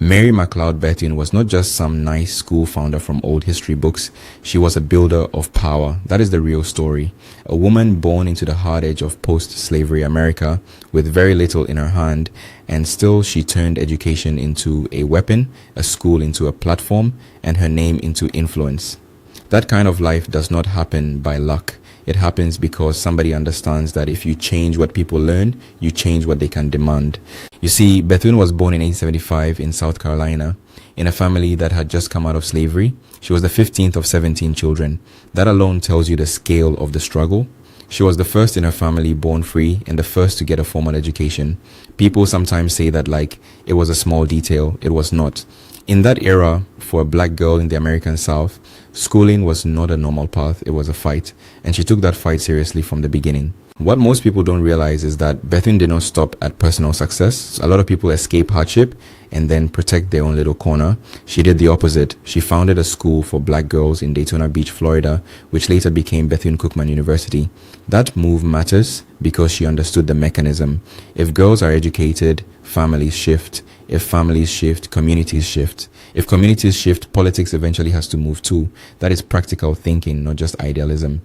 Mary McLeod Bethune was not just some nice school founder from old history books. She was a builder of power. That is the real story. A woman born into the hard edge of post-slavery America with very little in her hand, and still she turned education into a weapon, a school into a platform, and her name into influence. That kind of life does not happen by luck. It happens because somebody understands that if you change what people learn, you change what they can demand. You see, Bethune was born in 1875 in South Carolina, in a family that had just come out of slavery. She was the 15th of 17 children. That alone tells you the scale of the struggle. She was the first in her family born free and the first to get a formal education. People sometimes say that like it was a small detail. It was not. In that era, for a black girl in the American South, schooling was not a normal path, it was a fight, and she took that fight seriously from the beginning. What most people don't realize is that Bethune did not stop at personal success. A lot of people escape hardship and then protect their own little corner. She did the opposite. She founded a school for black girls in Daytona Beach, Florida, which later became Bethune-Cookman University. That move matters because she understood the mechanism. If girls are educated, families shift. If families shift, communities shift. If communities shift, politics eventually has to move too. That is practical thinking, not just idealism.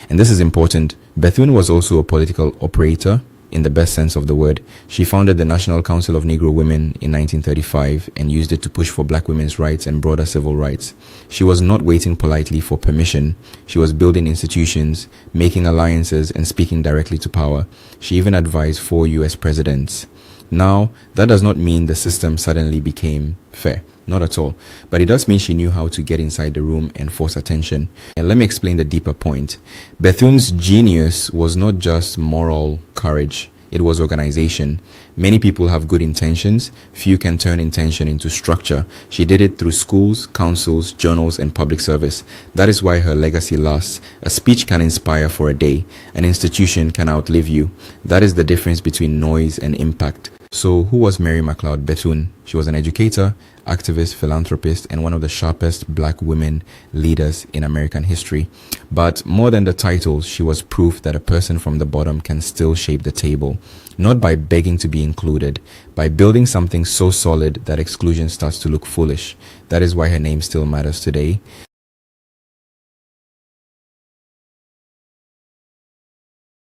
And this is important. Bethune was also a political operator in the best sense of the word. She founded the National Council of Negro Women in 1935 and used it to push for black women's rights and broader civil rights. She was not waiting politely for permission. She was building institutions, making alliances, and speaking directly to power. She even advised 4 US presidents. Now, that does not mean the system suddenly became fair. Not at all. But it does mean she knew how to get inside the room and force attention. And let me explain the deeper point. Bethune's genius was not just moral courage. It was organization. Many people have good intentions. Few can turn intention into structure. She did it through schools, councils, journals, and public service. That is why her legacy lasts. A speech can inspire for a day. An institution can outlive you. That is the difference between noise and impact. So who was Mary McLeod Bethune? She was an educator, activist, philanthropist, and one of the sharpest black women leaders in American history. But more than the titles, she was proof that a person from the bottom can still shape the table. Not by begging to be included, by building something so solid that exclusion starts to look foolish. That is why her name still matters today.